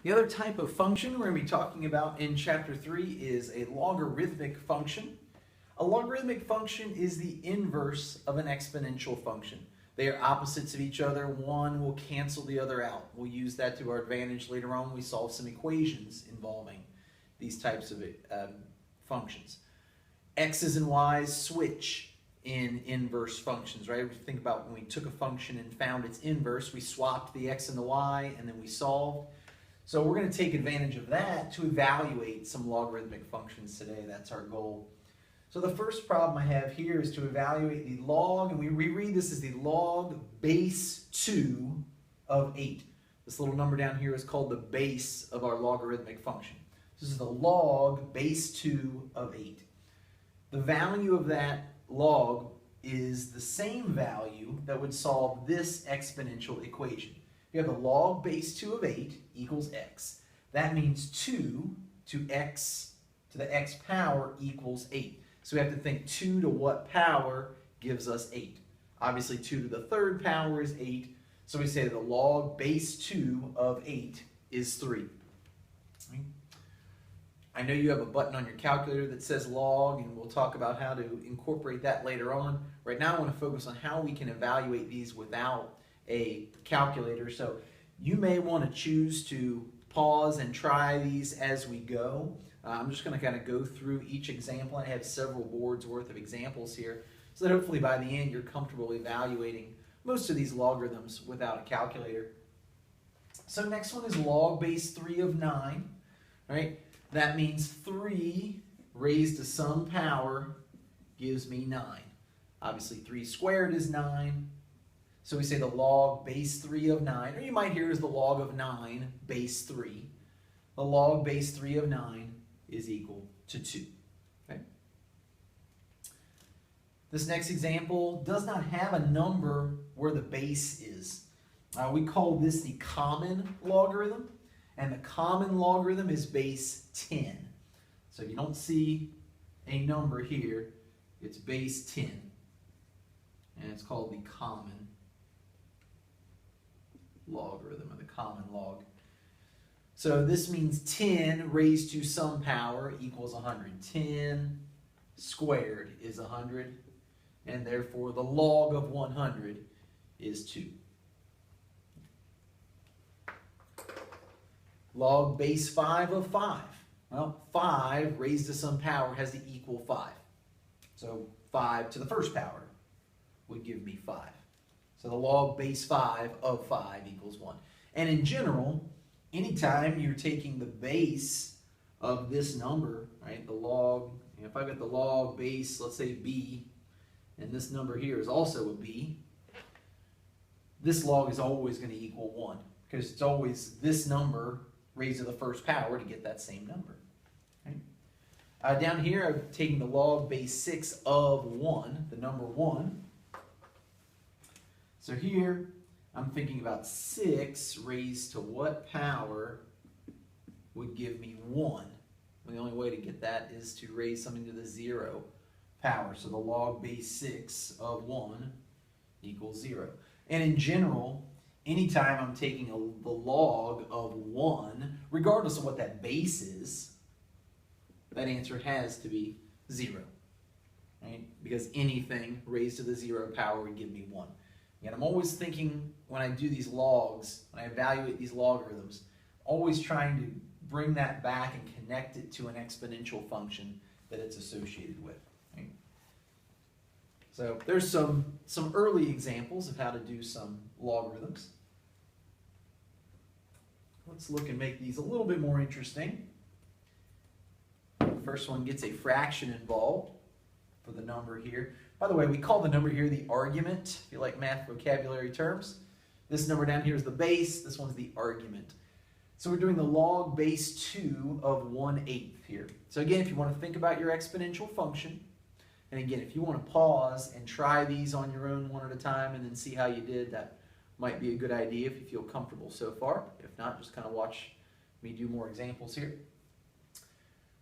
The other type of function we're going to be talking about in Chapter 3 is a logarithmic function. A logarithmic function is the inverse of an exponential function. They are opposites of each other. One will cancel the other out. We'll use that to our advantage later on when we solve some equations involving these types of functions. X's and Y's switch in inverse functions, right? If you think about when we took a function and found its inverse, we swapped the X and the Y and then we solved. So we're going to take advantage of that to evaluate some logarithmic functions today. That's our goal. So the first problem I have here is to evaluate the log, and we reread this as the log base 2 of 8. This little number down here is called the base of our logarithmic function. This is the log base 2 of 8. The value of that log is the same value that would solve this exponential equation. You have the log base 2 of 8 equals x. That means 2 to the x power equals 8. So we have to think 2 to what power gives us 8. Obviously 2 to the third power is 8. So we say that the log base 2 of 8 is 3. I know you have a button on your calculator that says log, and we'll talk about how to incorporate that later on. Right now I want to focus on how we can evaluate these without a calculator. So you may want to choose to pause and try these as we go. I'm just going to kind of go through each example. I have several boards worth of examples here so that hopefully by the end you're comfortable evaluating most of these logarithms without a calculator. So next one is log base 3 of 9, right? That means 3 raised to some power gives me 9. Obviously 3 squared is 9. So we say the log base 3 of 9, or you might hear as the log of 9 base 3. The log base 3 of 9 is equal to 2. Okay? This next example does not have a number where the base is. We call this the common logarithm, and the common logarithm is base 10. So if you don't see a number here, it's base 10, and it's called the common logarithm, or the common log. So this means 10 raised to some power equals 100. 10 squared is 100, and therefore the log of 100 is 2. Log base 5 of 5. Well, 5 raised to some power has to equal 5. So 5 to the first power would give me 5. So the log base 5 of 5 equals 1. And in general, anytime you're taking the base of this number, right, the log, if I've got the log base, let's say b, and this number here is also a b, this log is always going to equal 1, because it's always this number raised to the first power to get that same number. Okay? Down here, I'm taking the log base 6 of 1, the number 1. So here, I'm thinking about 6 raised to what power would give me 1? Well, the only way to get that is to raise something to the 0 power. So the log base 6 of 1 equals 0. And in general, anytime I'm taking the log of 1, regardless of what that base is, that answer has to be 0. Right? Because anything raised to the 0 power would give me 1. And I'm always thinking, when I do these logs, when I evaluate these logarithms, always trying to bring that back and connect it to an exponential function that it's associated with. Right? So there's some early examples of how to do some logarithms. Let's look and make these a little bit more interesting. The first one gets a fraction involved for the number here. By the way, we call the number here the argument, if you like math vocabulary terms. This number down here is the base, this one's the argument. So we're doing the log base 2 of 1/8 here. So again, if you want to think about your exponential function, and again, if you want to pause and try these on your own one at a time and then see how you did, that might be a good idea if you feel comfortable so far. If not, just kind of watch me do more examples here.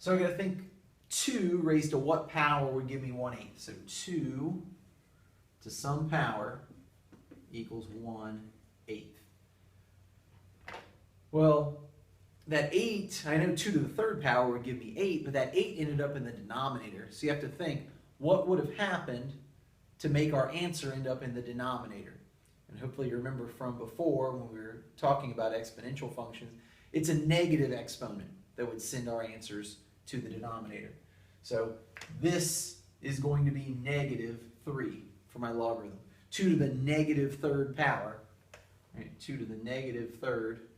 So I'm going to think 2 raised to what power would give me 1/8? So 2 to some power equals 1/8. Well, that 8, I know 2 to the third power would give me 8, but that 8 ended up in the denominator. So you have to think, what would have happened to make our answer end up in the denominator? And hopefully you remember from before when we were talking about exponential functions, it's a negative exponent that would send our answers to the denominator. So this is going to be negative 3 for my logarithm. 2 to the negative third power, right? 2 to the negative third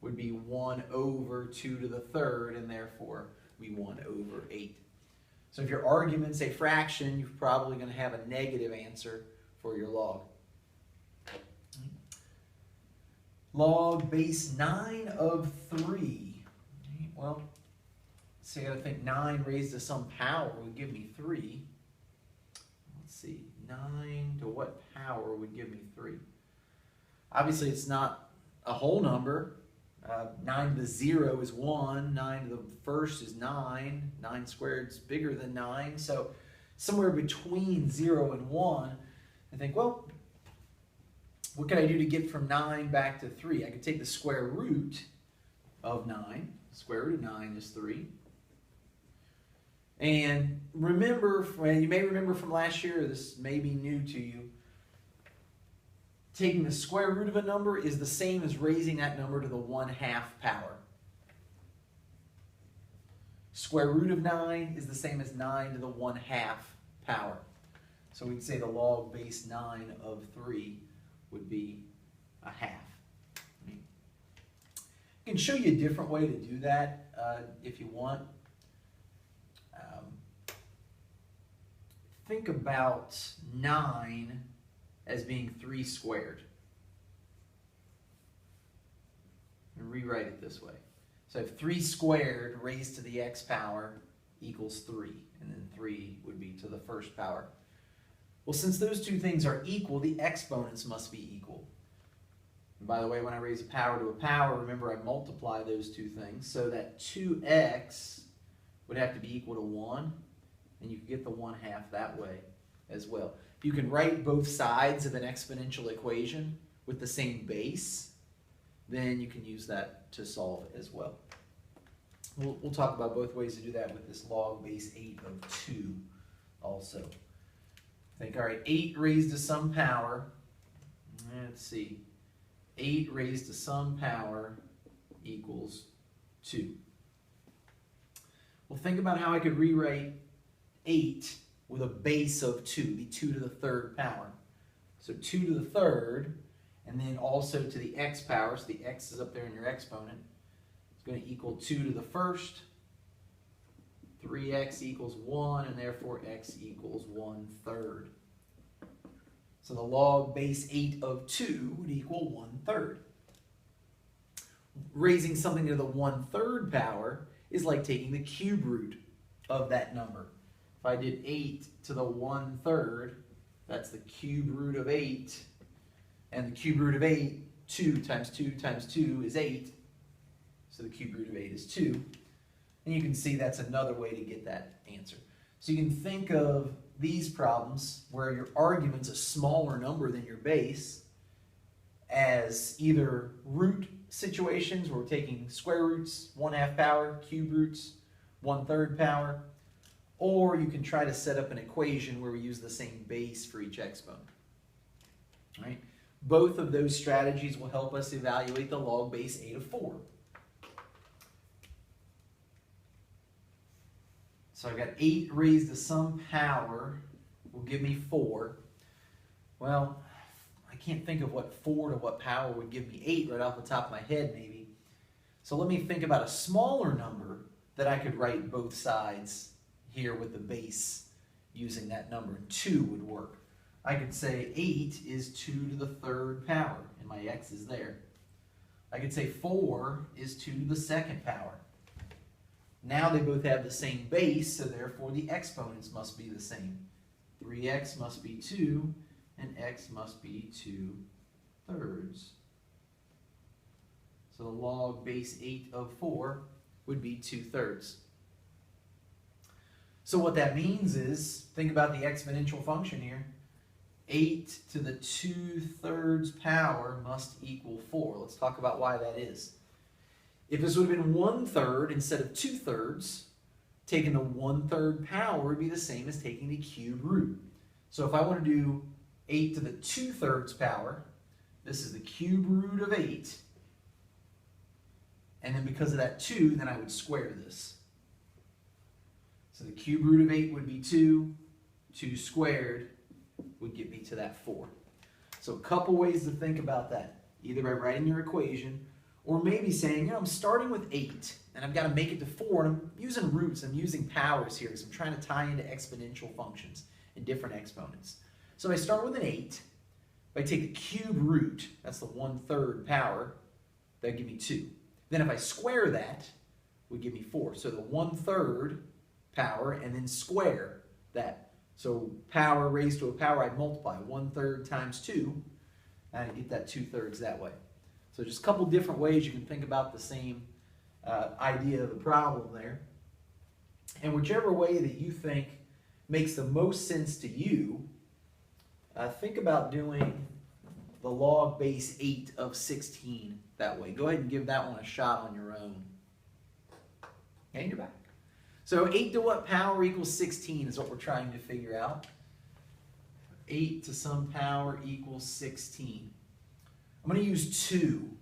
would be 1 over 2 to the third, and therefore we 1 over 8. So if your argument's a fraction, you're probably going to have a negative answer for your log. Log base 9 of 3. Well, so I got to think 9 raised to some power would give me 3. Let's see, 9 to what power would give me 3? Obviously, it's not a whole number. 9 to the 0 is 1. 9 to the first is 9. 9 squared is bigger than 9. So somewhere between 0 and 1, I think, well, what can I do to get from 9 back to 3? I could take the square root of 9. The square root of 9 is 3. And remember, you may remember from last year, this may be new to you, taking the square root of a number is the same as raising that number to the 1/2 power. Square root of 9 is the same as 9 to the 1/2 power. So we'd say the log base 9 of 3 would be 1/2. I can show you a different way to do that if you want. Think about 9 as being 3 squared. And rewrite it this way. So if 3 squared raised to the x power equals 3, and then 3 would be to the first power. Well, since those two things are equal, the exponents must be equal. And by the way, when I raise a power to a power, remember I multiply those two things, so that 2x would have to be equal to 1, and you can get the 1/2 that way as well. You can write both sides of an exponential equation with the same base, then you can use that to solve as well. We'll talk about both ways to do that with this log base 8 of 2 also. Think, all right, 8 raised to some power, let's see, 8 raised to some power equals 2. Well, think about how I could rewrite 8 with a base of 2, the 2 to the third power. So 2 to the third, and then also to the x power, so the x is up there in your exponent. It's going to equal 2 to the first. 3x equals 1, and therefore x equals 1/3. So the log base 8 of 2 would equal 1/3. Raising something to the 1/3 power is like taking the cube root of that number. If I did 8 to the 1/3, that's the cube root of 8. And the cube root of 8, 2 times 2 times 2 is 8. So the cube root of 8 is 2. And you can see that's another way to get that answer. So you can think of these problems where your argument's a smaller number than your base as either root situations where we're taking square roots, 1/2 power, cube roots, 1/3 power, or you can try to set up an equation where we use the same base for each exponent. All right? Both of those strategies will help us evaluate the log base 8 of 4. So I've got 8 raised to some power will give me 4. Well, I can't think of what 4 to what power would give me 8 right off the top of my head maybe. So let me think about a smaller number that I could write both sides here with the base using that number. 2 would work. I could say 8 is 2 to the third power, and my x is there. I could say 4 is 2 to the second power. Now they both have the same base, so therefore the exponents must be the same. 3x must be 2, and x must be 2/3. So the log base 8 of 4 would be 2/3. So what that means is, think about the exponential function here. 8 to the 2/3 power must equal 4. Let's talk about why that is. If this would have been 1/3 instead of 2/3, taking the 1/3 power would be the same as taking the cube root. So if I want to do 8 to the 2/3 power, this is the cube root of 8. And then because of that 2, then I would square this. So the cube root of 8 would be 2. 2 squared would get me to that 4. So a couple ways to think about that. Either by writing your equation, or maybe saying, I'm starting with 8, and I've got to make it to 4, and I'm using roots, I'm using powers here, because I'm trying to tie into exponential functions and different exponents. So if I start with an 8, if I take the cube root, that's the 1/3 power, that would give me 2. Then if I square that, it would give me 4. So the 1/3 power, and then square that. So power raised to a power, I'd multiply 1/3 times 2, and I'd get that 2/3 that way. So just a couple different ways you can think about the same idea of the problem there. And whichever way that you think makes the most sense to you, think about doing the log base 8 of 16 that way. Go ahead and give that one a shot on your own. And you're back. So 8 to what power equals 16 is what we're trying to figure out. 8 to some power equals 16. I'm going to use 2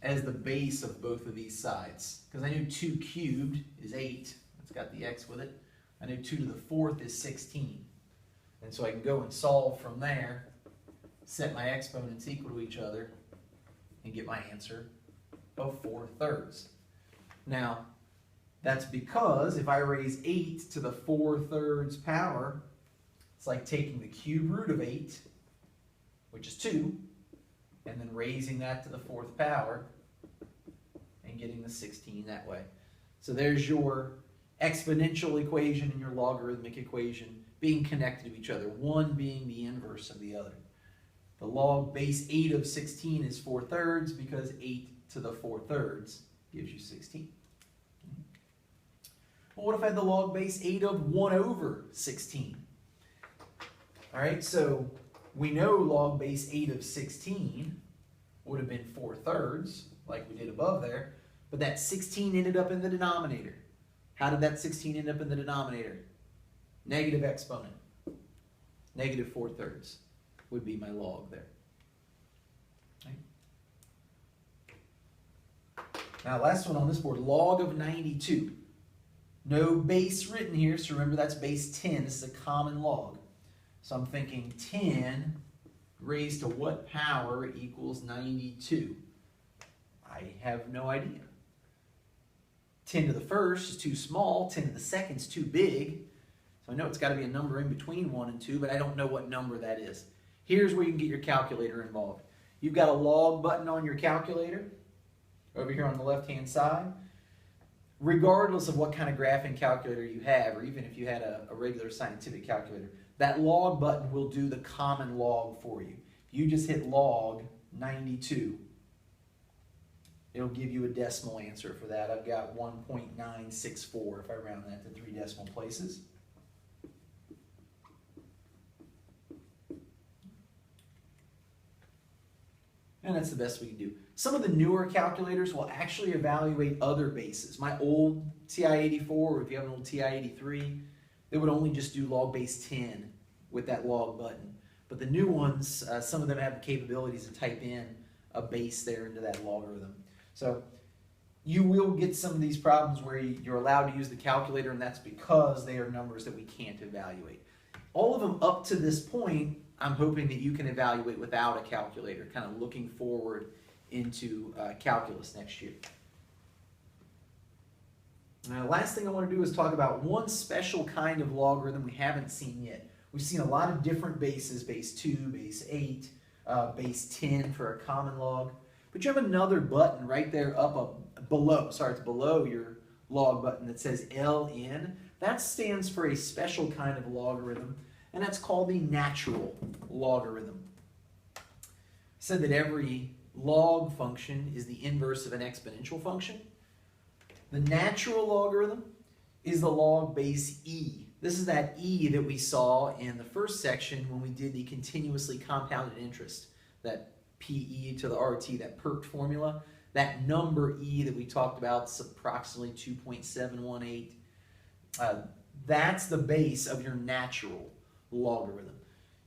as the base of both of these sides, because I know 2 cubed is 8. It's got the x with it. I know 2 to the 4th is 16. And so I can go and solve from there, set my exponents equal to each other, and get my answer of 4/3. Now, that's because if I raise 8 to the 4/3 power, it's like taking the cube root of 8, which is 2, and then raising that to the 4th power and getting the 16 that way. So there's your exponential equation and your logarithmic equation being connected to each other, one being the inverse of the other. The log base 8 of 16 is 4/3 because 8 to the 4/3 gives you 16. Well, what if I had the log base 8 of 1/16? All right, so we know log base 8 of 16 would have been 4/3, like we did above there, but that 16 ended up in the denominator. How did that 16 end up in the denominator? Negative exponent. Negative 4/3 would be my log there. Okay. Now, last one on this board, log of 92. No base written here, so remember that's base 10. This is a common log. So I'm thinking 10 raised to what power equals 92? I have no idea. 10 to the first is too small. 10 to the second is too big. So I know it's got to be a number in between 1 and 2, but I don't know what number that is. Here's where you can get your calculator involved. You've got a log button on your calculator over here on the left-hand side. Regardless of what kind of graphing calculator you have, or even if you had a regular scientific calculator, that log button will do the common log for you. If you just hit log 92, it'll give you a decimal answer for that. I've got 1.964 if I round that to 3 decimal places. And that's the best we can do. Some of the newer calculators will actually evaluate other bases. My old TI-84, or if you have an old TI-83, they would only just do log base 10 with that log button. But the new ones, some of them have the capabilities to type in a base there into that logarithm. So you will get some of these problems where you're allowed to use the calculator, and that's because they are numbers that we can't evaluate. All of them up to this point, I'm hoping that you can evaluate without a calculator, kind of looking forward into calculus next year. Now, last thing I want to do is talk about one special kind of logarithm we haven't seen yet. We've seen a lot of different bases, base 2, base 8, base 10 for a common log. But you have another button right there below, it's below your log button that says LN. That stands for a special kind of logarithm, and that's called the natural logarithm. I said that every log function is the inverse of an exponential function. The natural logarithm is the log base E. This is that E that we saw in the first section when we did the continuously compounded interest, that PE to the RT, that PERT formula. That number e that we talked about is approximately 2.718. That's the base of your natural logarithm.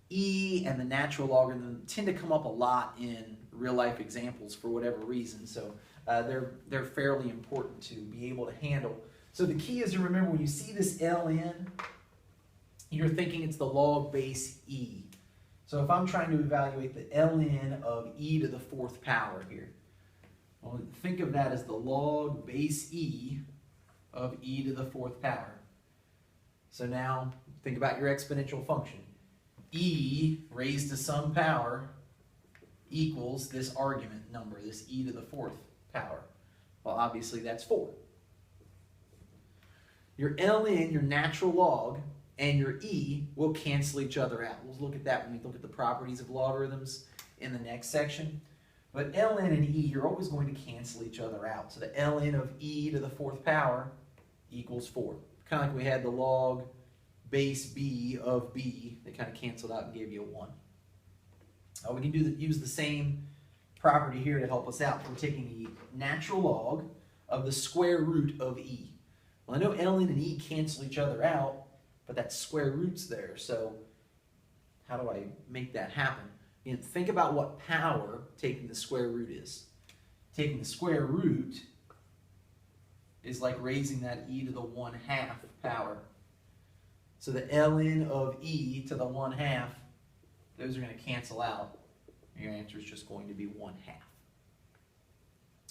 E and the natural logarithm tend to come up a lot in real life examples for whatever reason, so they're fairly important to be able to handle. So the key is to remember when you see this ln, you're thinking it's the log base e. So if I'm trying to evaluate the ln of e to the fourth power here, well, think of that as the log base e of e to the fourth power. So now think about your exponential function. E raised to some power equals this argument number, this e to the fourth power. Well, obviously that's 4. Your ln, your natural log, and your e will cancel each other out. We'll look at that when we look at the properties of logarithms in the next section. But ln and e, you're always going to cancel each other out. So the ln of e to the fourth power equals 4. Kind of like we had the log base b of b that kind of canceled out and gave you a 1. We can use the same property here to help us out. We're taking the natural log of the square root of e. Well, I know ln and e cancel each other out, but that square root's there. So how do I make that happen? Think about what power taking the square root is. Taking the square root is like raising that e to the 1/2 power. So the ln of e to the 1/2, those are going to cancel out. Your answer is just going to be 1/2.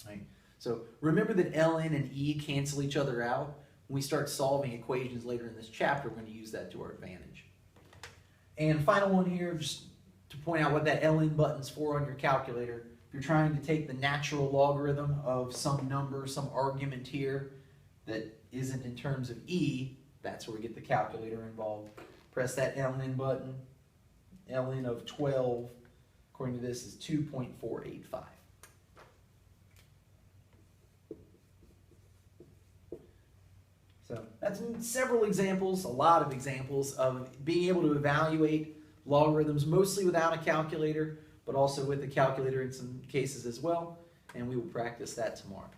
Right? So remember that ln and e cancel each other out. When we start solving equations later in this chapter, we're going to use that to our advantage. And final one here, just to point out what that ln button's for on your calculator. If you're trying to take the natural logarithm of some number, some argument here that isn't in terms of e, that's where we get the calculator involved. Press that ln button. ln of 12, according to this, is 2.485. So that's several examples, a lot of examples of being able to evaluate logarithms, mostly without a calculator, but also with a calculator in some cases as well. And we will practice that tomorrow.